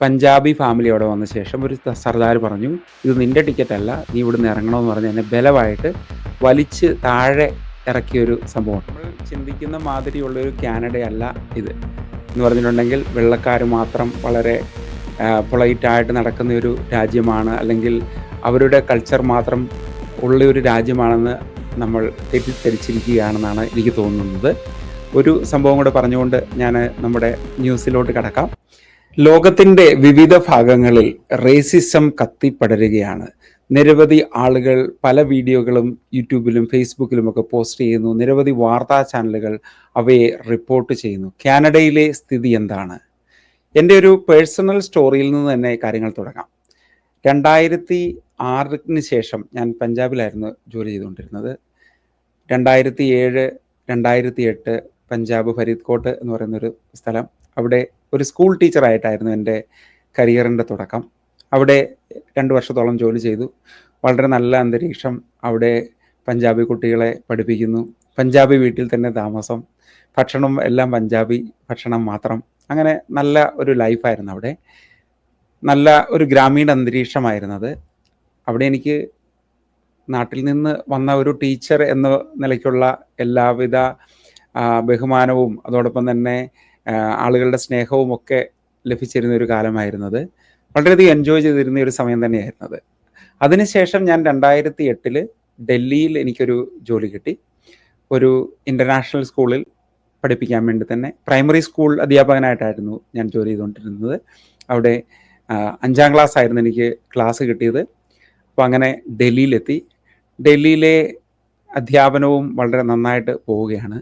Punjabi family അവിടെ വന്ന ശേഷം ഒരു സർദാർ പറഞ്ഞു, ഇത് നിന്റെ ടിക്കറ്റ് അല്ല, നീ ഇവിടുന്ന് ഇറങ്ങണമെന്ന് പറഞ്ഞ് എന്നെ ബലമായിട്ട് വലിച്ച് താഴെ ഇറക്കിയൊരു സംഭവം. നമ്മൾ ചിന്തിക്കുന്ന മാതിരിയുള്ളൊരു കാനഡയല്ല ഇത് എന്ന് പറഞ്ഞിട്ടുണ്ടെങ്കിൽ വെള്ളക്കാർ മാത്രം വളരെ പൊളൈറ്റായിട്ട് നടക്കുന്ന ഒരു രാജ്യമാണ്, അല്ലെങ്കിൽ അവരുടെ കൾച്ചർ മാത്രം ഉള്ള ഒരു രാജ്യമാണെന്ന് നമ്മൾ തെറ്റിദ്ധരിച്ചിരിക്കുകയാണെന്നാണ് എനിക്ക് തോന്നുന്നത്. ഒരു സംഭവം കൂടെ പറഞ്ഞുകൊണ്ട് ഞാൻ നമ്മുടെ ന്യൂസിലോട്ട് കടക്കാം. ലോകത്തിൻ്റെ വിവിധ ഭാഗങ്ങളിൽ റേസിസം കത്തിപ്പടരുകയാണ്. നിരവധി ആളുകൾ പല വീഡിയോകളും യൂട്യൂബിലും ഫേസ്ബുക്കിലുമൊക്കെ പോസ്റ്റ് ചെയ്യുന്നു. നിരവധി വാർത്താ ചാനലുകൾ അവയെ റിപ്പോർട്ട് ചെയ്യുന്നു. കാനഡയിലെ സ്ഥിതി എന്താണ്? എൻ്റെ ഒരു പേഴ്സണൽ സ്റ്റോറിയിൽ നിന്ന് തന്നെ കാര്യങ്ങൾ തുടങ്ങാം. 2006 ശേഷം ഞാൻ പഞ്ചാബിലായിരുന്നു ജോലി ചെയ്തുകൊണ്ടിരുന്നത്. 2007, 2008 പഞ്ചാബ് ഫരീദ്കോട്ട് എന്ന് പറയുന്നൊരു സ്ഥലം, അവിടെ ഒരു സ്കൂൾ ടീച്ചറായിട്ടായിരുന്നു എൻ്റെ കരിയറിൻ്റെ തുടക്കം. അവിടെ 2 വർഷത്തോളം ജോലി ചെയ്തു. വളരെ നല്ല അന്തരീക്ഷം. അവിടെ പഞ്ചാബി കുട്ടികളെ പഠിപ്പിക്കുന്നു. പഞ്ചാബി വീട്ടിൽ തന്നെ താമസം, ഭക്ഷണം എല്ലാം പഞ്ചാബി ഭക്ഷണം മാത്രം. അങ്ങനെ നല്ല ഒരു ലൈഫായിരുന്നു അവിടെ. നല്ല ഒരു ഗ്രാമീണ അന്തരീക്ഷമായിരുന്നത്. അവിടെ എനിക്ക് നാട്ടിൽ നിന്ന് വന്ന ഒരു ടീച്ചർ എന്ന നിലയ്ക്കുള്ള എല്ലാവിധ ബഹുമാനവും അതോടൊപ്പം തന്നെ ആളുകളുടെ സ്നേഹവും ഒക്കെ ലഭിച്ചിരുന്ന ഒരു കാലമായിരുന്നത്. വളരെയധികം എൻജോയ് ചെയ്തിരുന്ന ഒരു സമയം തന്നെയായിരുന്നത്. അതിനുശേഷം ഞാൻ 2008 ഡൽഹിയിൽ എനിക്കൊരു ജോലി കിട്ടി. ഒരു ഇൻ്റർനാഷണൽ സ്കൂളിൽ പഠിപ്പിക്കാൻ വേണ്ടി തന്നെ പ്രൈമറി സ്കൂൾ അധ്യാപകനായിട്ടായിരുന്നു ഞാൻ ജോലി ചെയ്തുകൊണ്ടിരുന്നത്. അവിടെ 5ാം ക്ലാസ് ആയിരുന്നു എനിക്ക് ക്ലാസ് കിട്ടിയത്. അപ്പോൾ അങ്ങനെ ഡൽഹിയിലെത്തി. ഡൽഹിയിലെ അധ്യാപനവും വളരെ നന്നായിട്ട് പോവുകയാണ്.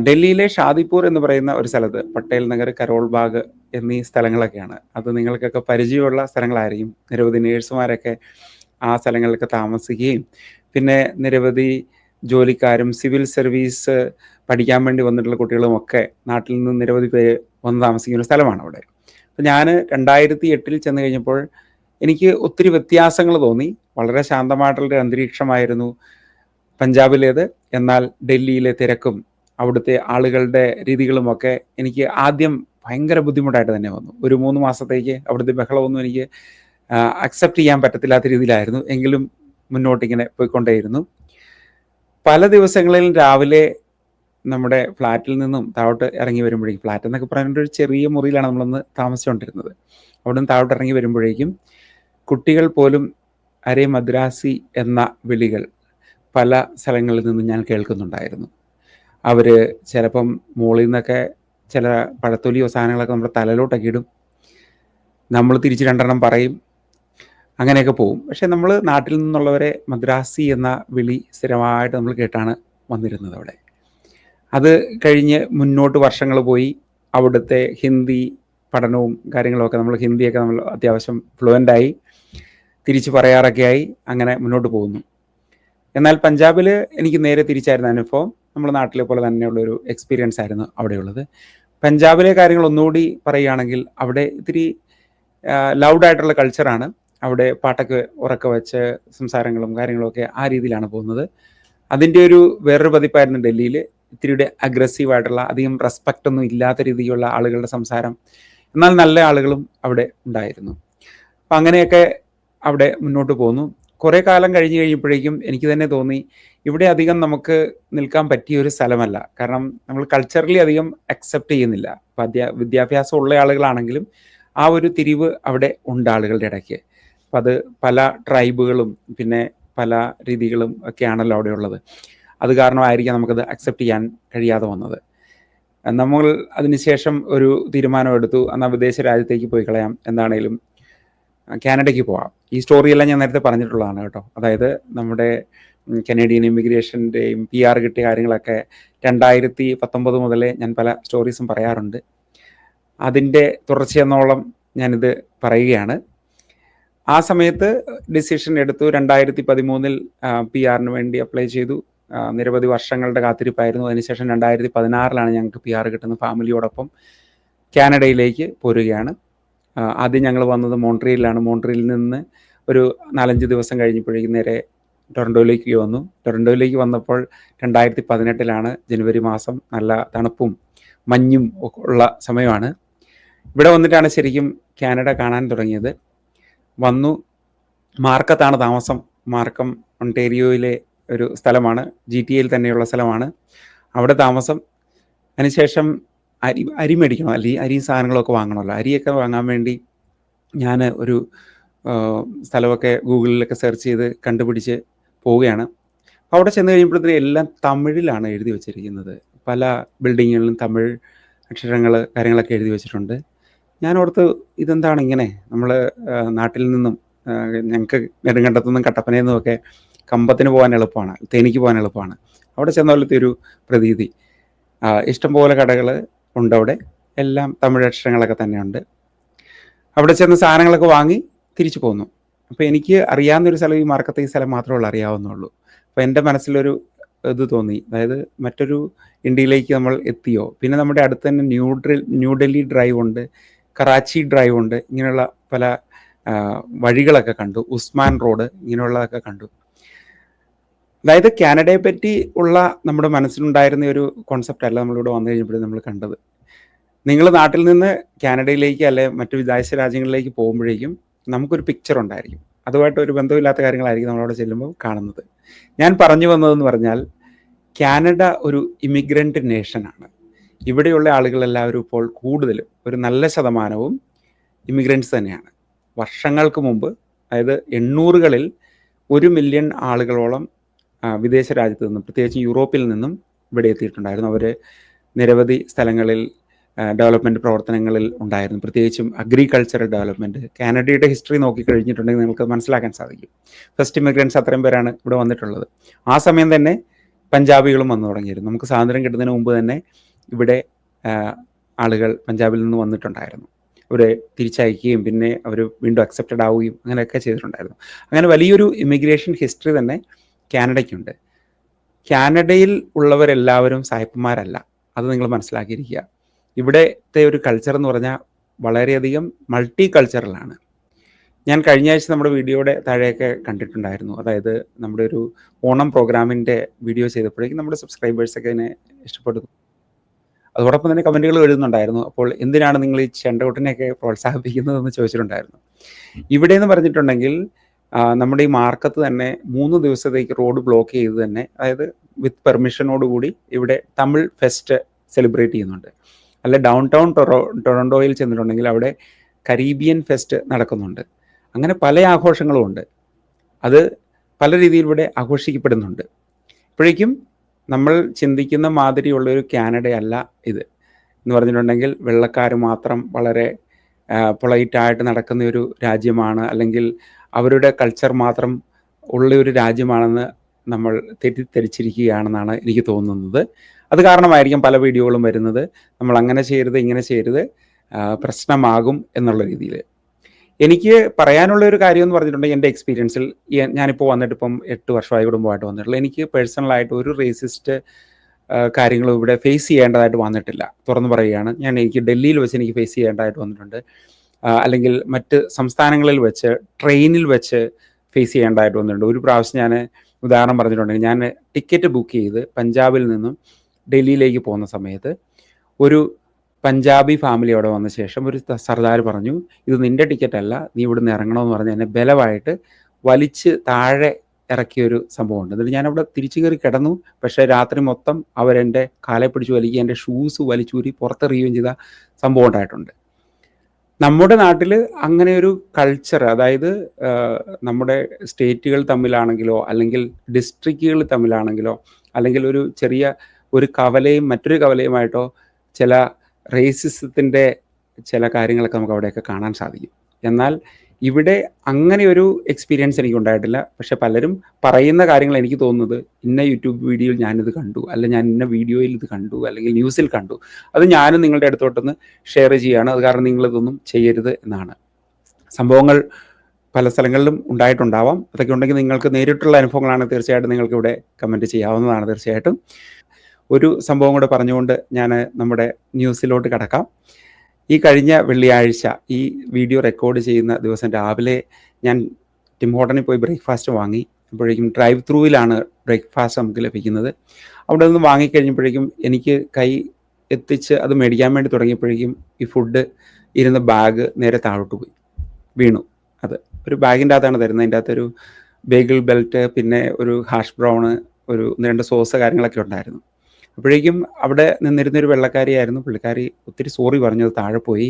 ഡൽഹിയിലെ ഷാദിപ്പൂർ എന്ന് പറയുന്ന ഒരു സ്ഥലത്ത്, പട്ടേൽ നഗർ, കരോൾ ബാഗ് എന്നീ സ്ഥലങ്ങളൊക്കെയാണ്. അത് നിങ്ങൾക്കൊക്കെ പരിചയമുള്ള സ്ഥലങ്ങളായിരിക്കും. നിരവധി നേഴ്സുമാരൊക്കെ ആ സ്ഥലങ്ങളിലൊക്കെ താമസിക്കുകയും പിന്നെ നിരവധി ജോലിക്കാരും സിവിൽ സർവീസ് പഠിക്കാൻ വേണ്ടി വന്നിട്ടുള്ള കുട്ടികളുമൊക്കെ നാട്ടിൽ നിന്ന് നിരവധി പേര് വന്ന് താമസിക്കുന്ന സ്ഥലമാണ് അവിടെ. അപ്പോൾ ഞാൻ 2008 ചെന്ന് കഴിഞ്ഞപ്പോൾ എനിക്ക് ഒത്തിരി വ്യത്യാസങ്ങൾ തോന്നി. വളരെ ശാന്തമായിട്ടുള്ളൊരു അന്തരീക്ഷമായിരുന്നു പഞ്ചാബിലേത്. എന്നാൽ ഡൽഹിയിലെ തിരക്കും അവിടുത്തെ ആളുകളുടെ രീതികളുമൊക്കെ എനിക്ക് ആദ്യം ഭയങ്കര ബുദ്ധിമുട്ടായിട്ട് തന്നെ വന്നു. ഒരു 3 മാസത്തേക്ക് അവിടുത്തെ ബഹളമൊന്നും എനിക്ക് അക്സെപ്റ്റ് ചെയ്യാൻ പറ്റത്തില്ലാത്ത രീതിയിലായിരുന്നു. എങ്കിലും മുന്നോട്ടിങ്ങനെ പോയിക്കൊണ്ടേയിരുന്നു. പല ദിവസങ്ങളിലും രാവിലെ നമ്മുടെ ഫ്ലാറ്റിൽ നിന്നും താഴോട്ട് ഇറങ്ങി വരുമ്പോഴേക്കും, ഫ്ലാറ്റ് എന്നൊക്കെ പറയുന്നത് ഒരു ചെറിയ മുറിയിലാണ് നമ്മളൊന്ന് താമസിച്ചുകൊണ്ടിരുന്നത്. അവിടെ നിന്ന് താഴോട്ട് ഇറങ്ങി വരുമ്പോഴേക്കും കുട്ടികൾ പോലും അരേ മദ്രാസി എന്ന വിളികൾ പല സ്ഥലങ്ങളിൽ നിന്നും ഞാൻ കേൾക്കുന്നുണ്ടായിരുന്നു. അവർ ചിലപ്പം മുകളിൽ നിന്നൊക്കെ ചില പഴത്തൊലിയോ സാധനങ്ങളൊക്കെ നമ്മുടെ തലയിലോട്ടൊക്കെ ഇടും. നമ്മൾ തിരിച്ച് 2 പറയും. അങ്ങനെയൊക്കെ പോവും. പക്ഷേ നമ്മൾ നാട്ടിൽ നിന്നുള്ളവരെ മദ്രാസി എന്ന വിളി സ്ഥിരമായിട്ട് നമ്മൾ കേട്ടാണ് വന്നിരുന്നത് അവിടെ. അത് കഴിഞ്ഞ് മുന്നോട്ട് വർഷങ്ങൾ പോയി. അവിടുത്തെ ഹിന്ദി പഠനവും കാര്യങ്ങളുമൊക്കെ, നമ്മൾ ഹിന്ദിയൊക്കെ നമ്മൾ അത്യാവശ്യം ഫ്ലുവൻ്റായി, തിരിച്ച് പറയാറൊക്കെ ആയി. അങ്ങനെ മുന്നോട്ട് പോകുന്നു. എന്നാൽ പഞ്ചാബിൽ എനിക്ക് നേരെ തിരിച്ചായിരുന്ന അനുഭവം. നമ്മൾ നാട്ടിലെ പോലെ തന്നെയുള്ളൊരു എക്സ്പീരിയൻസ് ആയിരുന്നു അവിടെയുള്ളത്. പഞ്ചാബിലെ കാര്യങ്ങൾ ഒന്നുകൂടി പറയുകയാണെങ്കിൽ, അവിടെ ഇത്തിരി ലൗഡായിട്ടുള്ള കൾച്ചറാണ്. അവിടെ പാട്ടൊക്കെ ഉറക്കെ വെച്ച് സംസാരങ്ങളും കാര്യങ്ങളൊക്കെ ആ രീതിയിലാണ് പോകുന്നത്. അതിൻ്റെ ഒരു വേറൊരു പതിപ്പായിരുന്നു ഡൽഹിയിൽ. ഇത്തിരിയുടെ അഗ്രസീവായിട്ടുള്ള, അധികം റെസ്പെക്റ്റ് ഒന്നും ഇല്ലാത്ത രീതിയിലുള്ള ആളുകളുടെ സംസാരം. എന്നാൽ നല്ല ആളുകളും അവിടെ ഉണ്ടായിരുന്നു. അപ്പം അങ്ങനെയൊക്കെ അവിടെ മുന്നോട്ട് പോന്നു. കുറേ കാലം കഴിഞ്ഞ് കഴിയുമ്പോഴേക്കും എനിക്ക് തന്നെ തോന്നി, ഇവിടെ അധികം നമുക്ക് നിൽക്കാൻ പറ്റിയ ഒരു സ്ഥലമല്ല. കാരണം നമ്മൾ കൾച്ചറലി അധികം അക്സെപ്റ്റ് ചെയ്യുന്നില്ല. അപ്പം വിദ്യാഭ്യാസം ഉള്ള ആളുകളാണെങ്കിലും ആ ഒരു തിരിവ് അവിടെ ഉണ്ട് ആളുകളുടെ ഇടയ്ക്ക്. അപ്പം അത് പല ട്രൈബുകളും പിന്നെ പല രീതികളും ഒക്കെയാണല്ലോ അവിടെ ഉള്ളത്. അത് കാരണമായിരിക്കാം നമുക്കത് അക്സെപ്റ്റ് ചെയ്യാൻ കഴിയാതെ വന്നത്. നമ്മൾ അതിനുശേഷം ഒരു തീരുമാനമെടുത്തു, എന്നാൽ വിദേശ രാജ്യത്തേക്ക് പോയി കളയാം, എന്താണേലും കാനഡയ്ക്ക് പോവാം. ഈ സ്റ്റോറിയെല്ലാം ഞാൻ നേരത്തെ പറഞ്ഞിട്ടുള്ളതാണ് കേട്ടോ. അതായത് നമ്മുടെ കനേഡിയൻ ഇമിഗ്രേഷൻ്റെയും PR കിട്ടിയ കാര്യങ്ങളൊക്കെ 2019 മുതലേ ഞാൻ പല സ്റ്റോറീസും പറയാറുണ്ട്. അതിൻ്റെ തുടർച്ചയെന്നോളം ഞാനിത് പറയുകയാണ്. ആ സമയത്ത് ഡിസിഷൻ എടുത്തു. 2013 PR വേണ്ടി അപ്ലൈ ചെയ്തു. നിരവധി വർഷങ്ങളുടെ കാത്തിരിപ്പായിരുന്നു. അതിനുശേഷം 2016 ഞങ്ങൾക്ക് PR കിട്ടുന്ന ഫാമിലിയോടൊപ്പം കാനഡയിലേക്ക് പോരുകയാണ്. ആദ്യം ഞങ്ങൾ വന്നത് മോൺട്രിയലിലാണ്. മോൺട്രിയലിൽ നിന്ന് ഒരു 4-5 ദിവസം കഴിഞ്ഞപ്പോഴേക്കും നേരെ ടൊറൻറ്റോയിലേക്ക് വന്നു. ടൊറൻറ്റോയിലേക്ക് വന്നപ്പോൾ 2018 ജനുവരി മാസം. നല്ല തണുപ്പും മഞ്ഞും ഉള്ള സമയമാണ്. ഇവിടെ വന്നിട്ടാണ് ശരിക്കും കാനഡ കാണാൻ തുടങ്ങിയത്. വന്നു, മാർക്കത്താണ് താമസം. മാർക്കം ഒണ്ടേരിയോയിലെ ഒരു സ്ഥലമാണ്, GTA തന്നെയുള്ള സ്ഥലമാണ്. അവിടെ താമസം. അതിനുശേഷം അരി മേടിക്കണം, അല്ലെങ്കിൽ അരി സാധനങ്ങളൊക്കെ വാങ്ങണമല്ലോ. അരിയൊക്കെ വാങ്ങാൻ വേണ്ടി ഞാൻ ഒരു സ്ഥലമൊക്കെ ഗൂഗിളിലൊക്കെ സെർച്ച് ചെയ്ത് കണ്ടുപിടിച്ച് പോവുകയാണ്. അവിടെ ചെന്ന് കഴിയുമ്പോഴത്തേനും എല്ലാം തമിഴിലാണ് എഴുതി വച്ചിരിക്കുന്നത്. പല ബിൽഡിങ്ങുകളിലും തമിഴ് അക്ഷരങ്ങൾ കാര്യങ്ങളൊക്കെ എഴുതി വെച്ചിട്ടുണ്ട്. ഞാൻ ഓർത്ത് ഇതെന്താണ് ഇങ്ങനെ, നമ്മൾ നാട്ടിൽ നിന്നും ഞങ്ങൾക്ക് നെടുങ്കണ്ടത്തു നിന്നും കട്ടപ്പനയിൽ നിന്നുമൊക്കെ കമ്പത്തിന് പോകാൻ എളുപ്പമാണ്, തേനിക്ക് പോകാൻ എളുപ്പമാണ്. അവിടെ ചെന്ന പോലത്തെ ഒരു പ്രതീതി. ഇഷ്ടംപോലെ കടകൾ ഉണ്ട് അവിടെ, എല്ലാം തമിഴ് അക്ഷരങ്ങളൊക്കെ തന്നെയുണ്ട്. അവിടെ ചെന്ന് സാധനങ്ങളൊക്കെ വാങ്ങി തിരിച്ചു പോന്നു. അപ്പോൾ എനിക്ക് അറിയാവുന്നൊരു സ്ഥലം ഈ മാർക്കത്തെ ഈ സ്ഥലം മാത്രമേ അറിയാവുന്നുള്ളൂ. അപ്പോൾ എൻ്റെ മനസ്സിലൊരു ഇത് തോന്നി, അതായത് മറ്റൊരു ഇന്ത്യയിലേക്ക് നമ്മൾ എത്തിയോ. പിന്നെ നമ്മുടെ അടുത്ത് തന്നെ ന്യൂഡൽഹി ഡ്രൈവ് ഉണ്ട്, കറാച്ചി ഡ്രൈവ് ഉണ്ട്, ഇങ്ങനെയുള്ള പല വഴികളൊക്കെ കണ്ടു. ഉസ്മാൻ റോഡ്, ഇങ്ങനെയുള്ളതൊക്കെ കണ്ടു. അതായത് കാനഡയെ പറ്റി ഉള്ള നമ്മുടെ മനസ്സിലുണ്ടായിരുന്ന ഒരു കോൺസെപ്റ്റ് അല്ല നമ്മളിവിടെ വന്നു കഴിഞ്ഞപ്പോഴും നമ്മൾ കണ്ടത്. നിങ്ങൾ നാട്ടിൽ നിന്ന് കാനഡയിലേക്ക് അല്ലെ മറ്റു വിദേശ രാജ്യങ്ങളിലേക്ക് പോകുമ്പോഴേക്കും നമുക്കൊരു പിക്ചർ ഉണ്ടായിരിക്കും, അതുമായിട്ട് ഒരു ബന്ധമില്ലാത്ത കാര്യങ്ങളായിരിക്കും നമ്മളവിടെ ചെല്ലുമ്പോൾ കാണുന്നത്. ഞാൻ പറഞ്ഞു വന്നതെന്ന് പറഞ്ഞാൽ, കാനഡ ഒരു ഇമിഗ്രൻ്റ് നേഷനാണ്. ഇവിടെയുള്ള ആളുകളെല്ലാവരും ഇപ്പോൾ കൂടുതലും ഒരു നല്ല ശതമാനവും ഇമിഗ്രൻസ് തന്നെയാണ്. വർഷങ്ങൾക്ക് മുമ്പ്, അതായത് 800കളിൽ 1 മില്യൺ ആളുകളോളം വിദേശ രാജ്യത്ത് നിന്നും, പ്രത്യേകിച്ച് യൂറോപ്പിൽ നിന്നും ഇവിടെ എത്തിയിട്ടുണ്ടായിരുന്നു. അവർ നിരവധി സ്ഥലങ്ങളിൽ ഡെവലപ്മെൻറ്റ് പ്രവർത്തനങ്ങളിൽ ഉണ്ടായിരുന്നു, പ്രത്യേകിച്ചും അഗ്രികൾച്ചറൽ ഡെവലപ്മെൻറ്റ്. കാനഡയുടെ ഹിസ്റ്ററി നോക്കിക്കഴിഞ്ഞിട്ടുണ്ടെങ്കിൽ നിങ്ങൾക്ക് മനസ്സിലാക്കാൻ സാധിക്കും. ഫസ്റ്റ് ഇമിഗ്രൻസ് അത്രയും പേരാണ് ഇവിടെ വന്നിട്ടുള്ളത്. ആ സമയം തന്നെ പഞ്ചാബികളും വന്നു തുടങ്ങിയിരുന്നു. നമുക്ക് സ്വാതന്ത്ര്യം കിട്ടുന്നതിന് മുമ്പ് തന്നെ ഇവിടെ ആളുകൾ പഞ്ചാബിൽ നിന്ന് വന്നിട്ടുണ്ടായിരുന്നു. അവരെ തിരിച്ചയക്കുകയും പിന്നെ അവർ വീണ്ടും അക്സെപ്റ്റഡ് ആവുകയും അങ്ങനെയൊക്കെ ചെയ്തിട്ടുണ്ടായിരുന്നു. അങ്ങനെ വലിയൊരു ഇമിഗ്രേഷൻ ഹിസ്റ്ററി തന്നെ കാനഡയ്ക്കുണ്ട്. കാനഡയിൽ ഉള്ളവരെല്ലാവരും സായിപ്പന്മാരല്ല, അത് നിങ്ങൾ മനസ്സിലാക്കിയിരിക്കുക. ഇവിടുത്തെ ഒരു കൾച്ചർ എന്ന് പറഞ്ഞാൽ വളരെയധികം മൾട്ടി കൾച്ചറലാണ്. ഞാൻ കഴിഞ്ഞ ആഴ്ച നമ്മുടെ വീഡിയോയുടെ താഴെയൊക്കെ കണ്ടിട്ടുണ്ടായിരുന്നു. അതായത് നമ്മുടെ ഒരു ഓണം പ്രോഗ്രാമിൻ്റെ വീഡിയോ ചെയ്തപ്പോഴേക്കും നമ്മുടെ സബ്സ്ക്രൈബേഴ്സൊക്കെ ഇതിനെ ഇഷ്ടപ്പെടുന്നു. അതോടൊപ്പം തന്നെ കമൻറ്റുകൾ എഴുതുന്നുണ്ടായിരുന്നു. അപ്പോൾ എന്തിനാണ് നിങ്ങൾ ഈ ചെണ്ടകൊട്ടിനെയൊക്കെ പ്രോത്സാഹിപ്പിക്കുന്നതെന്ന് ചോദിച്ചിട്ടുണ്ടായിരുന്നു. ഇവിടെ എന്ന് പറഞ്ഞിട്ടുണ്ടെങ്കിൽ നമ്മുടെ ഈ മാർക്കത്ത് തന്നെ 3 ദിവസത്തേക്ക് റോഡ് ബ്ലോക്ക് ചെയ്ത് തന്നെ, അതായത് വിത്ത് പെർമിഷനോടുകൂടി ഇവിടെ തമിഴ് ഫെസ്റ്റ് സെലിബ്രേറ്റ് ചെയ്യുന്നുണ്ട്. അല്ല ഡൗൺ ടൗൺ ടൊറൻഡോയിൽ ചെന്നിട്ടുണ്ടെങ്കിൽ അവിടെ കരീബിയൻ ഫെസ്റ്റ് നടക്കുന്നുണ്ട്. അങ്ങനെ പല ആഘോഷങ്ങളും ഉണ്ട്. അത് പല രീതിയിൽ ഇവിടെ ആഘോഷിക്കപ്പെടുന്നുണ്ട്. ഇപ്പോഴേക്കും നമ്മൾ ചിന്തിക്കുന്ന മാതിരിയുള്ളൊരു കാനഡയല്ല ഇത് എന്ന് പറഞ്ഞിട്ടുണ്ടെങ്കിൽ, വെള്ളക്കാർ മാത്രം വളരെ പൊളൈറ്റായിട്ട് നടക്കുന്ന ഒരു രാജ്യമാണ്, അല്ലെങ്കിൽ അവരുടെ കൾച്ചർ മാത്രം ഉള്ള ഒരു രാജ്യമാണെന്ന് നമ്മൾ തെറ്റിദ്ധരിച്ചിരിക്കുകയാണെന്നാണ് എനിക്ക് തോന്നുന്നത്. അത് കാരണമായിരിക്കും പല വീഡിയോകളും വരുന്നത്, നമ്മൾ അങ്ങനെ ചെയ്യരുത് ഇങ്ങനെ ചെയ്യരുത്, പ്രശ്നമാകും എന്നുള്ള രീതിയിൽ. എനിക്ക് പറയാനുള്ള ഒരു കാര്യം എന്ന് പറഞ്ഞിട്ടുണ്ടെങ്കിൽ, എൻ്റെ എക്സ്പീരിയൻസിൽ ഞാനിപ്പോൾ വന്നിട്ട് ഇപ്പം 8 വർഷമായി കുടുംബമായിട്ട് വന്നിട്ടുള്ളൂ. എനിക്ക് പേഴ്സണലായിട്ട് ഒരു റേസിസ്റ്റ് കാര്യങ്ങളും ഇവിടെ ഫേസ് ചെയ്യേണ്ടതായിട്ട് വന്നിട്ടില്ല, തുറന്നു പറയുകയാണ്. എനിക്ക് ഡൽഹിയിൽ വെച്ച് എനിക്ക് ഫേസ് ചെയ്യേണ്ടതായിട്ട് വന്നിട്ടുണ്ട്, അല്ലെങ്കിൽ മറ്റ് സംസ്ഥാനങ്ങളിൽ വെച്ച് ട്രെയിനിൽ വെച്ച് ഫേസ് ചെയ്യേണ്ടതായിട്ട് വന്നിട്ടുണ്ട്. ഒരു പ്രാവശ്യം ഞാൻ ഉദാഹരണം പറഞ്ഞിട്ടുണ്ടെങ്കിൽ, ഞാൻ ടിക്കറ്റ് ബുക്ക് ചെയ്ത് പഞ്ചാബിൽ നിന്നും ഡൽഹിയിലേക്ക് പോകുന്ന സമയത്ത് ഒരു പഞ്ചാബി ഫാമിലി അവിടെ വന്ന ശേഷം ഒരു സർദാർ പറഞ്ഞു, ഇത് നിൻ്റെ ടിക്കറ്റ് അല്ല, നീ ഇവിടുന്ന് ഇറങ്ങണമെന്ന് പറഞ്ഞ് എന്നെ ബലമായിട്ട് വലിച്ച് താഴെ ഇറക്കിയൊരു സംഭവമുണ്ട്. എന്നിട്ട് ഞാനവിടെ തിരിച്ചു കയറി കിടന്നു. പക്ഷേ രാത്രി മൊത്തം അവരെൻ്റെ കാലെ പിടിച്ച് വലിക്കുകയും എൻ്റെ ഷൂസ് വലിച്ചൂരി പുറത്തെറിയുകയും ചെയ്ത സംഭവം ഉണ്ടായിട്ടുണ്ട്. നമ്മുടെ നാട്ടിൽ അങ്ങനെ ഒരു കൾച്ചർ, അതായത് നമ്മുടെ സ്റ്റേറ്റുകൾ തമ്മിലാണെങ്കിലോ അല്ലെങ്കിൽ ഡിസ്ട്രിക്റ്റുകൾ തമ്മിലാണെങ്കിലോ അല്ലെങ്കിൽ ഒരു ചെറിയ ഒരു കവലയും മറ്റൊരു കവലയുമായിട്ടോ ചില റേസിസത്തിൻ്റെ ചില കാര്യങ്ങളൊക്കെ നമുക്ക് അവിടെയൊക്കെ കാണാൻ സാധിക്കും. എന്നാൽ ഇവിടെ അങ്ങനെ ഒരു എക്സ്പീരിയൻസ് എനിക്ക് ഉണ്ടായിട്ടില്ല. പക്ഷെ പലരും പറയുന്ന കാര്യങ്ങൾ എനിക്ക് തോന്നുന്നത്, ഇന്ന യൂട്യൂബ് വീഡിയോയിൽ ഞാനിത് കണ്ടു, അല്ലെങ്കിൽ ഞാൻ ഇന്ന വീഡിയോയിൽ ഇത് കണ്ടു, അല്ലെങ്കിൽ ന്യൂസിൽ കണ്ടു, അത് ഞാനും നിങ്ങളുടെ അടുത്തോട്ടൊന്ന് ഷെയർ ചെയ്യുകയാണ്, അത് കാരണം നിങ്ങളിതൊന്നും ചെയ്യരുത് എന്നാണ്. സംഭവങ്ങൾ പല സ്ഥലങ്ങളിലും ഉണ്ടായിട്ടുണ്ടാവാം. അതൊക്കെ ഉണ്ടെങ്കിൽ നിങ്ങൾക്ക് നേരിട്ടുള്ള അനുഭവങ്ങളാണ്, തീർച്ചയായിട്ടും നിങ്ങൾക്ക് ഇവിടെ കമൻറ്റ് ചെയ്യാവുന്നതാണ്. തീർച്ചയായിട്ടും ഒരു സംഭവം കൂടെ പറഞ്ഞുകൊണ്ട് ഞാൻ നമ്മുടെ ന്യൂസിലോട്ട് കടക്കാം. ഈ കഴിഞ്ഞ വെള്ളിയാഴ്ച ഈ വീഡിയോ റെക്കോർഡ് ചെയ്യുന്ന ദിവസം രാവിലെ ഞാൻ ടിം ഹോട്ടനിൽ പോയി ബ്രേക്ക്ഫാസ്റ്റ് വാങ്ങി. അപ്പോഴേക്കും ഡ്രൈവ് ത്രൂവിലാണ് ബ്രേക്ക്ഫാസ്റ്റ് നമുക്ക് ലഭിക്കുന്നത്. അവിടെ നിന്ന് വാങ്ങിക്കഴിഞ്ഞപ്പോഴേക്കും എനിക്ക് കൈ എത്തിച്ച് അത് മേടിക്കാൻ വേണ്ടി തുടങ്ങിയപ്പോഴേക്കും ഈ ഫുഡ് ഇരുന്ന ബാഗ് നേരെ താഴോട്ട് പോയി വീണു. അത് ഒരു ബാഗിൻ്റെ അകത്താണ് തരുന്നത്. അതിൻ്റെ അകത്തൊരു ബേഗിൾ ബെൽറ്റ്, പിന്നെ ഒരു ഹാഷ് ബ്രൗണ്, ഒരു 1-2 സോസ് കാര്യങ്ങളൊക്കെ ഉണ്ടായിരുന്നു. അപ്പോഴേക്കും അവിടെ നിന്നിരുന്നൊരു വെള്ളക്കാരിയായിരുന്നു. പുള്ളിക്കാരി ഒത്തിരി സോറി പറഞ്ഞു, അത് താഴെ പോയി.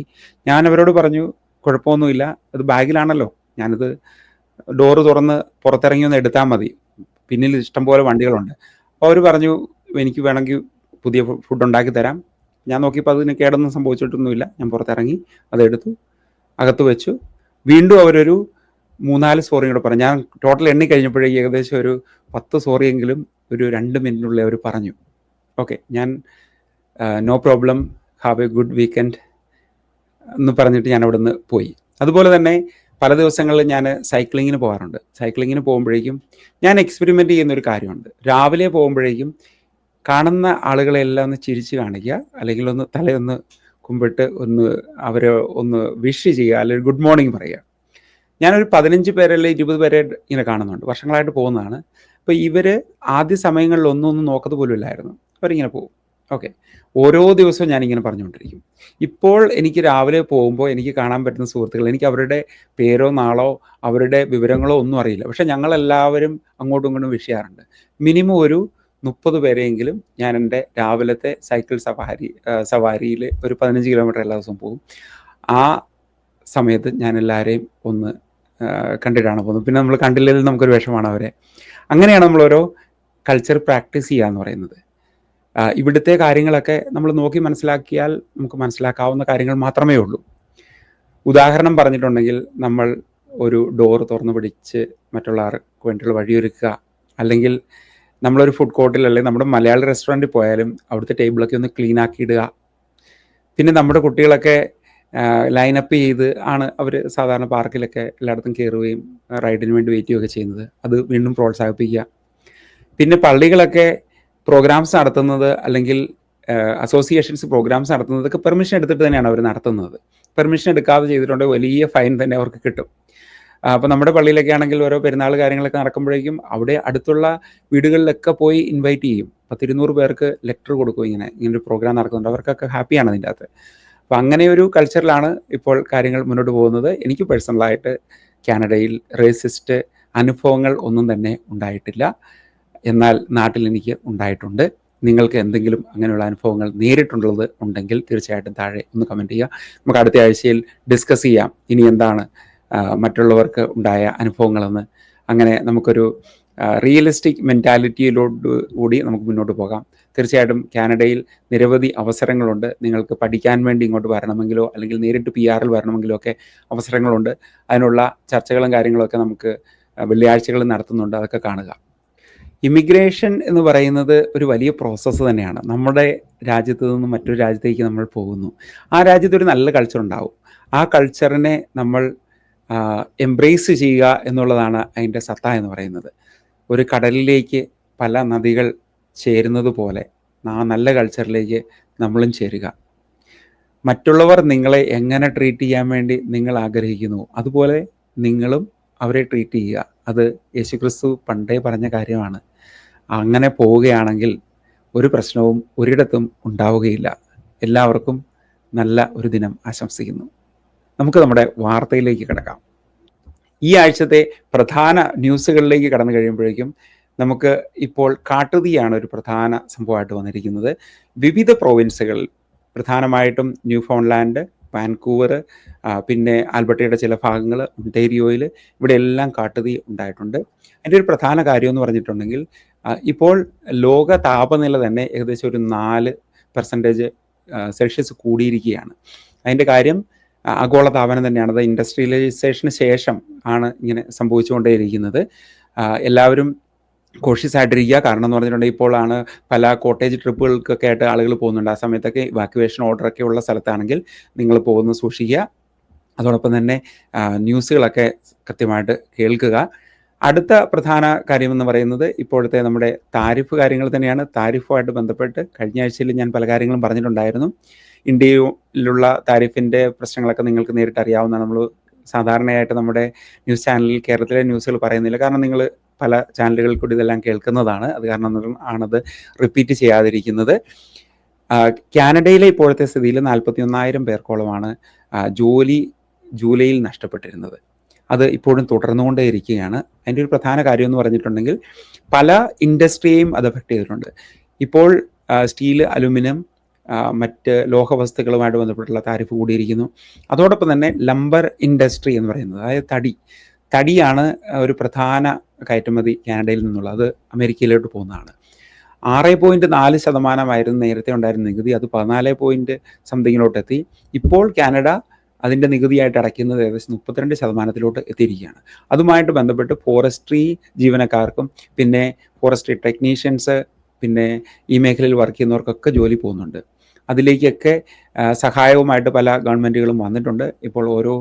ഞാൻ അവരോട് പറഞ്ഞു, കുഴപ്പമൊന്നുമില്ല, അത് ബാഗിലാണല്ലോ, ഞാനത് ഡോറ് തുറന്ന് പുറത്തിറങ്ങി ഒന്ന് എടുത്താൽ മതി, പിന്നിൽ ഇഷ്ടംപോലെ വണ്ടികളുണ്ട്. അപ്പോൾ അവർ പറഞ്ഞു, എനിക്ക് വേണമെങ്കിൽ പുതിയ ഫുഡ് ഉണ്ടാക്കി തരാം. ഞാൻ നോക്കിയപ്പോൾ അതിന് കേടൊന്നും സംഭവിച്ചിട്ടൊന്നുമില്ല. ഞാൻ പുറത്തിറങ്ങി അതെടുത്തു, അകത്ത് വെച്ചു. വീണ്ടും അവരൊരു 3-4 സോറിയും കൂടെ പറഞ്ഞു. ഞാൻ ടോട്ടൽ എണ്ണി കഴിഞ്ഞപ്പോഴേക്കും ഏകദേശം ഒരു 10 സോറിയെങ്കിലും ഒരു 2 മിനിറ്റിനുള്ളിൽ അവർ പറഞ്ഞു. ഓക്കെ, ഞാൻ no problem, have a good weekend എന്ന് പറഞ്ഞിട്ട് ഞാൻ അവിടെ നിന്ന് പോയി. അതുപോലെ തന്നെ പല ദിവസങ്ങളിൽ ഞാൻ സൈക്ലിങ്ങിന് പോകാറുണ്ട്. സൈക്ലിങ്ങിന് പോകുമ്പോഴേക്കും ഞാൻ എക്സ്പെരിമെൻ്റ് ചെയ്യുന്നൊരു കാര്യമുണ്ട്. രാവിലെ പോകുമ്പോഴേക്കും കാണുന്ന ആളുകളെല്ലാം ഒന്ന് ചിരിച്ച് കാണിക്കുക, അല്ലെങ്കിൽ ഒന്ന് തലയൊന്ന് കുമ്പിട്ട് ഒന്ന് അവരെ ഒന്ന് വിഷ് ചെയ്യുക, അല്ലെങ്കിൽ ഗുഡ് മോർണിംഗ് പറയുക. ഞാനൊരു 15 പേരെ അല്ലെങ്കിൽ 20 പേരെ ഇങ്ങനെ കാണുന്നുണ്ട്, വർഷങ്ങളായിട്ട് പോകുന്നതാണ്. അപ്പോൾ ഇവർ ആദ്യ സമയങ്ങളിൽ ഒന്നും നോക്കത്ത് പോലും ഇല്ലായിരുന്നു, അവരിങ്ങനെ പോകും. ഓക്കെ, ഓരോ ദിവസവും ഞാനിങ്ങനെ പറഞ്ഞുകൊണ്ടിരിക്കും. ഇപ്പോൾ എനിക്ക് രാവിലെ പോകുമ്പോൾ എനിക്ക് കാണാൻ പറ്റുന്ന സുഹൃത്തുക്കൾ, എനിക്ക് അവരുടെ പേരോ നാളോ അവരുടെ വിവരങ്ങളോ ഒന്നും അറിയില്ല. പക്ഷേ ഞങ്ങളെല്ലാവരും അങ്ങോട്ടും ഇങ്ങോട്ടും വിഷ് ചെയ്യാറുണ്ട്. മിനിമം ഒരു 30 പേരെയെങ്കിലും ഞാൻ എൻ്റെ രാവിലത്തെ സൈക്കിൾ സവാരിയിൽ ഒരു 15 കിലോമീറ്റർ എല്ലാ ദിവസവും പോകും. ആ സമയത്ത് ഞാൻ എല്ലാവരെയും ഒന്ന് കണ്ടിട്ടാണ് പോകുന്നത്. പിന്നെ നമ്മൾ കണ്ടില്ലെങ്കിൽ നമുക്കൊരു വിഷമാണ് അവരെ. അങ്ങനെയാണ് നമ്മൾ ഓരോ കൾച്ചർ പ്രാക്ടീസ് ചെയ്യുക എന്ന് പറയുന്നത്. ഇവിടുത്തെ കാര്യങ്ങളൊക്കെ നമ്മൾ നോക്കി മനസ്സിലാക്കിയാൽ നമുക്ക് മനസ്സിലാക്കാവുന്ന കാര്യങ്ങൾ മാത്രമേ ഉള്ളൂ. ഉദാഹരണം പറഞ്ഞിട്ടുണ്ടെങ്കിൽ, നമ്മൾ ഒരു ഡോറ് തുറന്ന് പിടിച്ച് മറ്റുള്ളവർക്ക് വേണ്ടിയുള്ള വഴിയൊരുക്കുക, അല്ലെങ്കിൽ നമ്മളൊരു ഫുഡ് കോർട്ടിൽ അല്ലെങ്കിൽ നമ്മുടെ മലയാളി റെസ്റ്റോറൻറ്റിൽ പോയാലും അവിടുത്തെ ടേബിളൊക്കെ ഒന്ന് ക്ലീൻ ആക്കി ഇടുക. പിന്നെ നമ്മുടെ കുട്ടികളൊക്കെ ലൈനപ്പ് ചെയ്ത് ആണ് അവർ സാധാരണ പാർക്കിലൊക്കെ എല്ലായിടത്തും കയറുകയും റൈഡിന് വേണ്ടി വെയിറ്റ് ചെയ്യുകയൊക്കെ ചെയ്യുന്നത്. അത് വീണ്ടും പ്രോത്സാഹിപ്പിക്കുക. പിന്നെ പള്ളികളൊക്കെ പ്രോഗ്രാംസ് നടത്തുന്നത്, അല്ലെങ്കിൽ അസോസിയേഷൻസ് പ്രോഗ്രാംസ് നടത്തുന്നതൊക്കെ പെർമിഷൻ എടുത്തിട്ട് തന്നെയാണ് അവർ നടത്തുന്നത്. പെർമിഷൻ എടുക്കാതെ ചെയ്തിട്ടുണ്ടെങ്കിൽ വലിയ ഫൈൻ തന്നെ അവർക്ക് കിട്ടും. അപ്പോൾ നമ്മുടെ പള്ളിയിലൊക്കെ ആണെങ്കിൽ ഓരോ പെരുന്നാൾ കാര്യങ്ങളൊക്കെ നടക്കുമ്പോഴേക്കും അവിടെ അടുത്തുള്ള വീടുകളിലൊക്കെ പോയി ഇൻവൈറ്റ് ചെയ്യും. 10-200 പേർക്ക് ലെറ്റർ കൊടുക്കും, ഇങ്ങനൊരു പ്രോഗ്രാം നടക്കുന്നുണ്ട്. അവർക്കൊക്കെ ഹാപ്പിയാണ് അതിൻ്റെ അകത്ത്. അപ്പോൾ അങ്ങനെ ഒരു കൾച്ചറിലാണ് ഇപ്പോൾ കാര്യങ്ങൾ മുന്നോട്ട് പോകുന്നത്. എനിക്ക് പേഴ്സണലായിട്ട് കാനഡയിൽ റേസിസ്റ്റ് അനുഭവങ്ങൾ ഒന്നും തന്നെ ഉണ്ടായിട്ടില്ല. എന്നാൽ നാട്ടിൽ എനിക്ക് ഉണ്ടായിട്ടുണ്ട്. നിങ്ങൾക്ക് എന്തെങ്കിലും അങ്ങനെയുള്ള അനുഭവങ്ങൾ നേരിട്ടുള്ളത് ഉണ്ടെങ്കിൽ തീർച്ചയായിട്ടും താഴെ ഒന്ന് കമൻറ്റ് ചെയ്യുക. നമുക്ക് അടുത്ത ആഴ്ചയിൽ ഡിസ്കസ് ചെയ്യാം ഇനി എന്താണ് മറ്റുള്ളവർക്ക് ഉണ്ടായ അനുഭവങ്ങളെന്ന്. അങ്ങനെ നമുക്കൊരു റിയലിസ്റ്റിക് മെൻറ്റാലിറ്റിയിലോട്ട് കൂടി നമുക്ക് മുന്നോട്ട് പോകാം. തീർച്ചയായിട്ടും കാനഡയിൽ നിരവധി അവസരങ്ങളുണ്ട്. നിങ്ങൾക്ക് പഠിക്കാൻ വേണ്ടി ഇങ്ങോട്ട് വരണമെങ്കിലോ അല്ലെങ്കിൽ നേരിട്ട് PR-ൽ വരണമെങ്കിലോ ഒക്കെ അവസരങ്ങളുണ്ട്. അതിനുള്ള ചർച്ചകളും കാര്യങ്ങളൊക്കെ നമുക്ക് വെള്ളിയാഴ്ചകളിൽ നടത്തുന്നുണ്ട്, അതൊക്കെ കാണുക. ഇമിഗ്രേഷൻ എന്ന് പറയുന്നത് ഒരു വലിയ പ്രോസസ്സ് തന്നെയാണ്. നമ്മുടെ രാജ്യത്ത് നിന്നും മറ്റൊരു രാജ്യത്തേക്ക് നമ്മൾ പോകുന്നു. ആ രാജ്യത്ത് ഒരു നല്ല കൾച്ചർ ഉണ്ടാവും. ആ കൾച്ചറിനെ നമ്മൾ എംബ്രേസ് ചെയ്യുക എന്നുള്ളതാണ് അതിൻ്റെ സത്ത എന്ന് പറയുന്നത്. ഒരു കടലിലേക്ക് പല നദികൾ ചേരുന്നത് പോലെ ആ നല്ല കൾച്ചറിലേക്ക് നമ്മളും ചേരുക. മറ്റുള്ളവർ നിങ്ങളെ എങ്ങനെ ട്രീറ്റ് ചെയ്യാൻ വേണ്ടി നിങ്ങൾ ആഗ്രഹിക്കുന്നു, അതുപോലെ നിങ്ങളും അവരെ ട്രീറ്റ് ചെയ്യുക. അത് യേശുക്രിസ്തു പണ്ടേ പറഞ്ഞ കാര്യമാണ്. അങ്ങനെ പോവുകയാണെങ്കിൽ ഒരു പ്രശ്നവും ഒരിടത്തും ഉണ്ടാവുകയില്ല. എല്ലാവർക്കും നല്ല ഒരു ദിനം ആശംസിക്കുന്നു. നമുക്ക് നമ്മുടെ വാർത്തയിലേക്ക് കിടക്കാം. ഈ ആഴ്ചത്തെ പ്രധാന ന്യൂസുകളിലേക്ക് കടന്നു കഴിയുമ്പോഴേക്കും നമുക്ക് ഇപ്പോൾ കാട്ടുതീയാണ് ഒരു പ്രധാന സംഭവമായിട്ട് വന്നിരിക്കുന്നത്. വിവിധ പ്രൊവിൻസുകളിൽ, പ്രധാനമായിട്ടും ന്യൂ ഫൗണ്ട്ലാൻഡ്, വാൻകൂവർ, പിന്നെ ആൽബർട്ടയുടെ ചില ഭാഗങ്ങൾ, ഒണ്ടേരിയോയിൽ, ഇവിടെ എല്ലാം കാട്ടുതീ ഉണ്ടായിട്ടുണ്ട്. അതിൻ്റെ ഒരു പ്രധാന കാര്യം എന്ന് പറഞ്ഞിട്ടുണ്ടെങ്കിൽ, ഇപ്പോൾ ലോക താപനില തന്നെ ഏകദേശം ഒരു 4% സെൽഷ്യസ് കൂടിയിരിക്കുകയാണ്. അതിൻ്റെ കാര്യം ആഗോളതാപനം തന്നെയാണ്. അത് ഇൻഡസ്ട്രിയലൈസേഷന് ശേഷം ആണ് ഇങ്ങനെ സംഭവിച്ചുകൊണ്ടേയിരിക്കുന്നത്. എല്ലാവരും കോഷ്യസ് ആയിട്ടിരിക്കുക. കാരണം എന്ന് പറഞ്ഞിട്ടുണ്ടെങ്കിൽ ഇപ്പോഴാണ് പല കോട്ടേജ് ട്രിപ്പുകൾക്കൊക്കെ ആയിട്ട് ആളുകൾ പോകുന്നുണ്ട്. ആ സമയത്തൊക്കെ ഇവാക്യുവേഷൻ ഓർഡറൊക്കെ ഉള്ള സ്ഥലത്താണെങ്കിൽ നിങ്ങൾ പോകുന്നത് സൂക്ഷിക്കുക. അതോടൊപ്പം തന്നെ ന്യൂസുകളൊക്കെ കൃത്യമായിട്ട് കേൾക്കുക. അടുത്ത പ്രധാന കാര്യമെന്ന് പറയുന്നത് ഇപ്പോഴത്തെ നമ്മുടെ താരിഫ് കാര്യങ്ങൾ തന്നെയാണ്. താരിഫുമായിട്ട് ബന്ധപ്പെട്ട് കഴിഞ്ഞ ആഴ്ചയിൽ ഞാൻ പല കാര്യങ്ങളും പറഞ്ഞിട്ടുണ്ടായിരുന്നു. ഇന്ത്യയിലുള്ള താരിഫിൻ്റെ പ്രശ്നങ്ങളൊക്കെ നിങ്ങൾക്ക് നേരിട്ട് അറിയാവുന്നതാണ്. നമ്മൾ സാധാരണയായിട്ട് നമ്മുടെ ന്യൂസ് ചാനലിൽ കേരളത്തിലെ ന്യൂസുകൾ പറയുന്നില്ല, കാരണം നിങ്ങൾ പല ചാനലുകളിൽ കൂടി ഇതെല്ലാം കേൾക്കുന്നതാണ്. അത് കാരണം ആണത് റിപ്പീറ്റ് ചെയ്യാതിരിക്കുന്നത്. കാനഡയിലെ ഇപ്പോഴത്തെ സ്ഥിതിയിൽ 41,000 പേർക്കോളമാണ് ജോലി ജൂലൈയിൽ നഷ്ടപ്പെട്ടിരുന്നത്. അത് ഇപ്പോഴും തുടർന്നുകൊണ്ടേയിരിക്കുകയാണ്. അതിൻ്റെ ഒരു പ്രധാന കാര്യം എന്ന് പറഞ്ഞിട്ടുണ്ടെങ്കിൽ പല ഇൻഡസ്ട്രിയെയും അത് അഫക്റ്റ് ചെയ്തിട്ടുണ്ട്. ഇപ്പോൾ സ്റ്റീല്, അലുമിനിയം, മറ്റ് ലോഹവസ്തുക്കളുമായിട്ട് ബന്ധപ്പെട്ടുള്ള താരിഫ് കൂടിയിരിക്കുന്നു. അതോടൊപ്പം തന്നെ ലംബർ ഇൻഡസ്ട്രി എന്ന് പറയുന്നത്, അതായത് തടിയാണ് ഒരു പ്രധാന കയറ്റുമതി കാനഡയിൽ നിന്നുള്ളത്. അത് അമേരിക്കയിലോട്ട് പോകുന്നതാണ്. 6.4% നേരത്തെ ഉണ്ടായിരുന്ന നികുതി, അത് 14 സംതിങ്ങിലോട്ടെത്തി. ഇപ്പോൾ കാനഡ അതിൻ്റെ നികുതിയായിട്ട് അടയ്ക്കുന്നത് ഏകദേശം 32% എത്തിയിരിക്കുകയാണ്. അതുമായിട്ട് ബന്ധപ്പെട്ട് ഫോറസ്ട്രി ജീവനക്കാർക്കും പിന്നെ ഫോറസ്ട്രി ടെക്നീഷ്യൻസ്, പിന്നെ ഈ മേഖലയിൽ വർക്ക് ചെയ്യുന്നവർക്കൊക്കെ ജോലി പോകുന്നുണ്ട്. അതിലേക്കൊക്കെ സഹായവുമായിട്ട് പല ഗവൺമെൻറ്റുകളും വന്നിട്ടുണ്ട്. ഇപ്പോൾ ഓരോ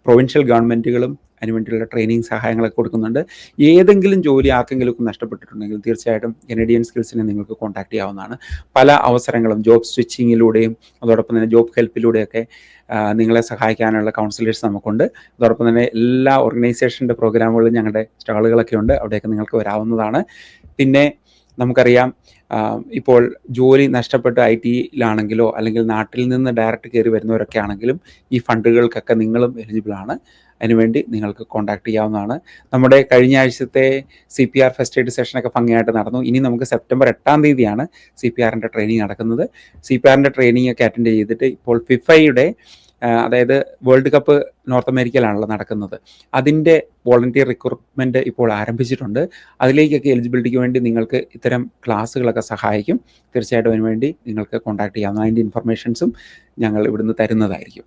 പ്രൊവിൻഷ്യൽ ഗവൺമെൻറ്റുകളും അതിനുവേണ്ടിയുള്ള ട്രെയിനിങ് സഹായങ്ങളൊക്കെ കൊടുക്കുന്നുണ്ട്. ഏതെങ്കിലും ജോലി ആർക്കെങ്കിലും നഷ്ടപ്പെട്ടിട്ടുണ്ടെങ്കിൽ തീർച്ചയായിട്ടും കനേഡിയൻ സ്കിൽസിനെ നിങ്ങൾക്ക് കോൺടാക്ട് ചെയ്യാവുന്നതാണ്. പല അവസരങ്ങളും ജോബ് സ്വിച്ചിങ്ങിലൂടെയും അതോടൊപ്പം തന്നെ ജോബ് ഹെൽപ്പിലൂടെയൊക്കെ നിങ്ങളെ സഹായിക്കാനുള്ള കൗൺസിലേഴ്സ് നമുക്കുണ്ട്. അതോടൊപ്പം തന്നെ എല്ലാ ഓർഗനൈസേഷൻ്റെ പ്രോഗ്രാമുകളും ഞങ്ങളുടെ സ്റ്റാളുകളൊക്കെ ഉണ്ട്. അവിടെയൊക്കെ നിങ്ങൾക്ക് വരാവുന്നതാണ്. പിന്നെ നമുക്കറിയാം, ഇപ്പോൾ ജോലി നഷ്ടപ്പെട്ട് IT-യിലാണെങ്കിലോ അല്ലെങ്കിൽ നാട്ടിൽ നിന്ന് ഡയറക്റ്റ് കയറി വരുന്നവരൊക്കെ ആണെങ്കിലും ഈ ഫണ്ടുകൾക്കൊക്കെ നിങ്ങളും എലിജിബിളാണ്. അതിനുവേണ്ടി നിങ്ങൾക്ക് കോൺടാക്ട് ചെയ്യാവുന്നതാണ്. നമ്മുടെ കഴിഞ്ഞ ആഴ്ചത്തെ CPR ഫസ്റ്റ് എയ്ഡ് സെഷനൊക്കെ ഭംഗിയായിട്ട് നടന്നു. ഇനി നമുക്ക് സെപ്റ്റംബർ 8 CPRൻ്റെ ട്രെയിനിങ് നടക്കുന്നത്. CPRൻ്റെ ട്രെയിനിങ് ഒക്കെ അറ്റൻഡ് ചെയ്തിട്ട് ഇപ്പോൾ ഫിഫയുടെ അതായത് വേൾഡ് കപ്പ് നോർത്ത് അമേരിക്കയിലാണല്ലോ നടക്കുന്നത്, അതിൻ്റെ വോളണ്ടിയർ റിക്രൂട്ട്മെൻറ്റ് ഇപ്പോൾ ആരംഭിച്ചിട്ടുണ്ട്. അതിലേക്കൊക്കെ എലിജിബിലിറ്റിക്ക് വേണ്ടി നിങ്ങൾക്ക് ഇത്തരം ക്ലാസ്സുകളൊക്കെ സഹായിക്കും. തീർച്ചയായിട്ടും അതിനുവേണ്ടി നിങ്ങൾക്ക് കോൺടാക്ട് ചെയ്യാവുന്ന, അതിൻ്റെ ഇൻഫർമേഷൻസും ഞങ്ങൾ ഇവിടുന്ന് തരുന്നതായിരിക്കും.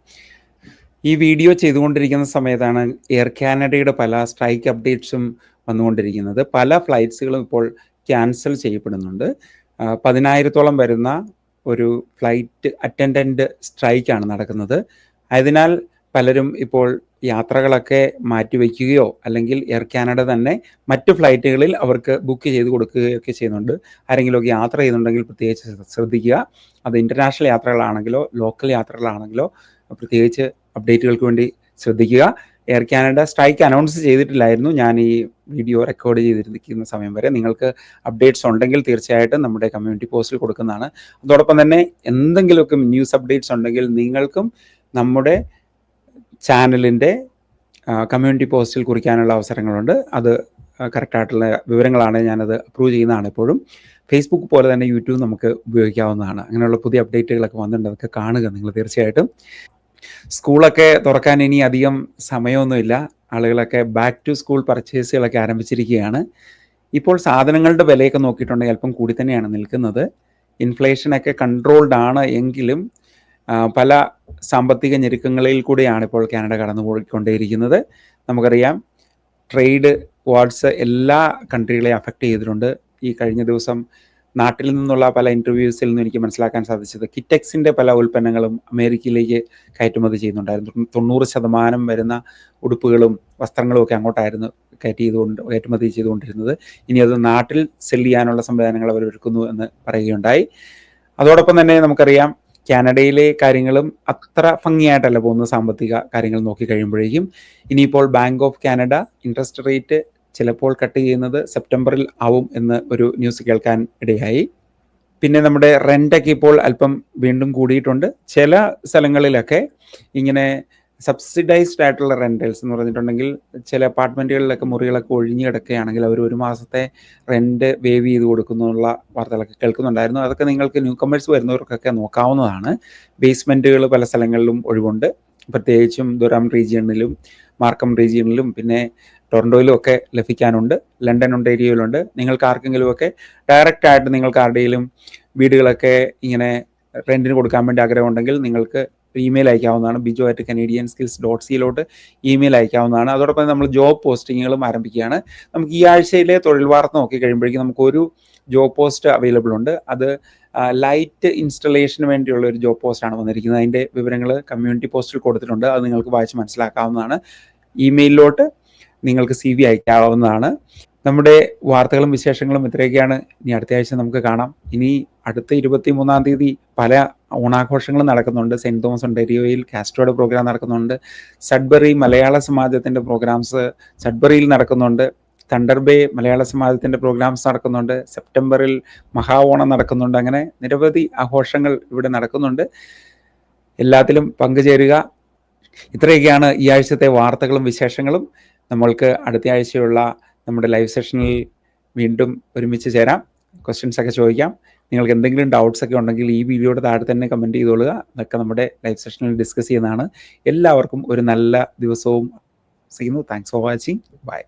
ഈ വീഡിയോ ചെയ്തുകൊണ്ടിരിക്കുന്ന സമയത്താണ് എയർ കാനഡയുടെ പല സ്ട്രൈക്ക് അപ്ഡേറ്റ്സും വന്നുകൊണ്ടിരിക്കുന്നത്. പല ഫ്ലൈറ്റ്സുകളും ഇപ്പോൾ ക്യാൻസൽ ചെയ്യപ്പെടുന്നുണ്ട്. 10,000-ഓളം വരുന്ന ഒരു ഫ്ലൈറ്റ് അറ്റൻഡൻറ്റ് സ്ട്രൈക്കാണ് നടക്കുന്നത്. അതിനാൽ പലരും ഇപ്പോൾ യാത്രകളൊക്കെ മാറ്റിവെക്കുകയോ അല്ലെങ്കിൽ എയർ കാനഡ തന്നെ മറ്റ് ഫ്ലൈറ്റുകളിൽ അവർക്ക് ബുക്ക് ചെയ്ത് കൊടുക്കുകയൊക്കെ ചെയ്യുന്നുണ്ട്. ആരെങ്കിലുമൊക്കെ യാത്ര ചെയ്യുന്നുണ്ടെങ്കിൽ പ്രത്യേകിച്ച് ശ്രദ്ധിക്കുക. അത് ഇൻ്റർനാഷണൽ യാത്രകളാണെങ്കിലോ ലോക്കൽ യാത്രകളാണെങ്കിലോ പ്രത്യേകിച്ച് അപ്ഡേറ്റുകൾക്ക് വേണ്ടി ശ്രദ്ധിക്കുക. എയർ കാനഡ സ്ട്രൈക്ക് അനൗൺസ് ചെയ്തിട്ടില്ലായിരുന്നു ഞാൻ ഈ വീഡിയോ റെക്കോർഡ് ചെയ്തിരിക്കുന്ന സമയം വരെ. നിങ്ങൾക്ക് അപ്ഡേറ്റ്സ് ഉണ്ടെങ്കിൽ തീർച്ചയായിട്ടും നമ്മുടെ കമ്മ്യൂണിറ്റി പോസ്റ്റിൽ കൊടുക്കുന്നതാണ്. അതോടൊപ്പം തന്നെ എന്തെങ്കിലുമൊക്കെ ന്യൂസ് അപ്ഡേറ്റ്സ് ഉണ്ടെങ്കിൽ നിങ്ങൾക്കും നമ്മുടെ ചാനലിൻ്റെ കമ്മ്യൂണിറ്റി പോസ്റ്റിൽ കുറിക്കാനുള്ള അവസരങ്ങളുണ്ട്. അത് കറക്റ്റായിട്ടുള്ള വിവരങ്ങളാണ്, ഞാനത് അപ്രൂവ് ചെയ്യുന്നതാണ്. എപ്പോഴും ഫേസ്ബുക്ക് പോലെ തന്നെ യൂട്യൂബ് നമുക്ക് ഉപയോഗിക്കാവുന്നതാണ്. അങ്ങനെയുള്ള പുതിയ അപ്ഡേറ്റുകളൊക്കെ വന്നിട്ടുണ്ട്, അതൊക്കെ കാണുക നിങ്ങൾ തീർച്ചയായിട്ടും. സ്കൂളൊക്കെ തുറക്കാൻ ഇനി അധികം സമയമൊന്നുമില്ല. ആളുകളൊക്കെ ബാക്ക് ടു സ്കൂൾ പർച്ചേസുകളൊക്കെ ആരംഭിച്ചിരിക്കുകയാണ്. ഇപ്പോൾ സാധനങ്ങളുടെ വിലയൊക്കെ നോക്കിയിട്ടുണ്ടെങ്കിൽ അല്പം കൂടി തന്നെയാണ് നിൽക്കുന്നത്. ഇൻഫ്ലേഷനൊക്കെ കൺട്രോൾഡ് ആണ് എങ്കിലും പല സാമ്പത്തിക ഞെരുക്കങ്ങളിൽ കൂടെയാണ് ഇപ്പോൾ കാനഡ കടന്നു പോയിക്കൊണ്ടേയിരിക്കുന്നത്. നമുക്കറിയാം, ട്രേഡ് വാർസ് എല്ലാ കൺട്രികളെയും അഫക്റ്റ് ചെയ്തിട്ടുണ്ട്. ഈ കഴിഞ്ഞ ദിവസം നാട്ടിൽ നിന്നുള്ള പല ഇൻ്റർവ്യൂസിൽ നിന്നും എനിക്ക് മനസ്സിലാക്കാൻ സാധിച്ചത് കിറ്റെക്സിൻ്റെ പല ഉൽപ്പന്നങ്ങളും അമേരിക്കയിലേക്ക് കയറ്റുമതി ചെയ്യുന്നുണ്ടായിരുന്നു. 90% വരുന്ന ഉടുപ്പുകളും വസ്ത്രങ്ങളും ഒക്കെ അങ്ങോട്ടായിരുന്നു കയറ്റുമതി ചെയ്തുകൊണ്ടിരുന്നത്. ഇനി അത് നാട്ടിൽ സെല് ചെയ്യാനുള്ള സംവിധാനങ്ങൾ അവർ ഒരുക്കുന്നു എന്ന് പറയുകയുണ്ടായി. അതോടൊപ്പം തന്നെ നമുക്കറിയാം, കാനഡയിലെ കാര്യങ്ങളും അത്ര ഭംഗിയായിട്ടല്ല പോകുന്നത്. സാമ്പത്തിക കാര്യങ്ങൾ നോക്കിക്കഴിയുമ്പോഴേക്കും ഇനിയിപ്പോൾ bank of Canada interest rate ചിലപ്പോൾ കട്ട് ചെയ്യുന്നത് സെപ്റ്റംബറിൽ ആവും എന്ന് ഒരു ന്യൂസ് കേൾക്കാൻ ഇടയായി. പിന്നെ നമ്മുടെ റെൻ്റൊക്കെ ഇപ്പോൾ അല്പം വീണ്ടും കൂടിയിട്ടുണ്ട്. ചില സ്ഥലങ്ങളിലൊക്കെ ഇങ്ങനെ സബ്സിഡൈസ്ഡ് ആയിട്ടുള്ള റെൻ്റൽസ് എന്ന് പറഞ്ഞിട്ടുണ്ടെങ്കിൽ ചില അപ്പാർട്ട്മെൻറ്റുകളിലൊക്കെ മുറികളൊക്കെ ഒഴിഞ്ഞു കിടക്കുകയാണെങ്കിൽ അവർ 1 മാസത്തെ റെൻറ്റ് വേവ് ചെയ്ത് കൊടുക്കുന്നുള്ള വാർത്തകളൊക്കെ കേൾക്കുന്നുണ്ടായിരുന്നു. അതൊക്കെ നിങ്ങൾക്ക് ന്യൂ കമേഴ്സ് വരുന്നവർക്കൊക്കെ നോക്കാവുന്നതാണ്. ബേസ്മെൻറ്റുകൾ പല സ്ഥലങ്ങളിലും ഒഴിവുണ്ട്. പ്രത്യേകിച്ചും ദുരം റീജിയണിലും മാർക്കം റീജിയണിലും പിന്നെ ടൊറൻറ്റോയിലും ഒക്കെ ലഭിക്കാനുണ്ട്. ലണ്ടൻ ഒണ്ടേരിയോയിലുണ്ട്. നിങ്ങൾക്ക് ആർക്കെങ്കിലുമൊക്കെ ഡയറക്റ്റായിട്ട് നിങ്ങൾക്ക് ആരുടെയും വീടുകളൊക്കെ ഇങ്ങനെ റെൻറ്റിന് കൊടുക്കാൻ വേണ്ടി ആഗ്രഹമുണ്ടെങ്കിൽ നിങ്ങൾക്ക് ഇമെയിൽ അയക്കാവുന്നതാണ്. bijo@canadianskills.ca ഇമെയിൽ അയക്കാവുന്നതാണ്. അതോടൊപ്പം നമ്മൾ ജോബ് പോസ്റ്റിങ്ങുകളും ആരംഭിക്കുകയാണ്. നമുക്ക് ഈ ആഴ്ചയിലെ തൊഴിൽ വാർത്ത നോക്കി കഴിയുമ്പോഴേക്കും നമുക്കൊരു ജോബ് പോസ്റ്റ് അവൈലബിൾ ഉണ്ട്. അത് ലൈറ്റ് ഇൻസ്റ്റലേഷന് വേണ്ടിയുള്ള ഒരു ജോബ് പോസ്റ്റാണ് വന്നിരിക്കുന്നത്. അതിൻ്റെ വിവരങ്ങൾ കമ്മ്യൂണിറ്റി പോസ്റ്റിൽ കൊടുത്തിട്ടുണ്ട്. അത് നിങ്ങൾക്ക് വായിച്ച് മനസ്സിലാക്കാവുന്നതാണ്. ഇമെയിലിലോട്ട് നിങ്ങൾക്ക് CV അയക്കാവുന്നതാണ്. നമ്മുടെ വാർത്തകളും വിശേഷങ്ങളും ഇത്രയൊക്കെയാണ്. ഇനി അടുത്ത ആഴ്ച നമുക്ക് കാണാം. ഇനി അടുത്ത 23 പല ഓണാഘോഷങ്ങളും നടക്കുന്നുണ്ട്. സെൻറ്റ് തോമസ് ഒണ്ടേരിയോയിൽ കാസ്ട്രോയുടെ പ്രോഗ്രാം നടക്കുന്നുണ്ട്. സഡ്ബറി മലയാള സമാജത്തിൻ്റെ പ്രോഗ്രാംസ് സഡ്ബറിയിൽ നടക്കുന്നുണ്ട്. തണ്ടർ ബേ മലയാള സമാജത്തിൻ്റെ പ്രോഗ്രാംസ് നടക്കുന്നുണ്ട്. സെപ്റ്റംബറിൽ മഹാഓണം നടക്കുന്നുണ്ട്. അങ്ങനെ നിരവധി ആഘോഷങ്ങൾ ഇവിടെ നടക്കുന്നുണ്ട്. എല്ലാത്തിലും പങ്കുചേരുക. ഇത്രയൊക്കെയാണ് ഈ ആഴ്ചത്തെ വാർത്തകളും വിശേഷങ്ങളും. നമ്മൾക്ക് അടുത്ത ആഴ്ചയുള്ള നമ്മുടെ ലൈവ് സെഷനിൽ വീണ്ടും ഒരുമിച്ച് ചേരാം. ക്വസ്റ്റ്യൻസ് ഒക്കെ ചോദിക്കാം. നിങ്ങൾക്ക് എന്തെങ്കിലും ഡൗട്ട്സ് ഒക്കെ ഉണ്ടെങ്കിൽ ഈ വീഡിയോയുടെ താഴെ തന്നെ കമൻറ്റ് ചെയ്തോളുക. അതൊക്കെ നമ്മുടെ ലൈവ് സെഷനിൽ ഡിസ്കസ് ചെയ്യുന്നതാണ്. എല്ലാവർക്കും ഒരു നല്ല ദിവസവും ചെയ്യുന്നു. Thanks for watching. ബൈ.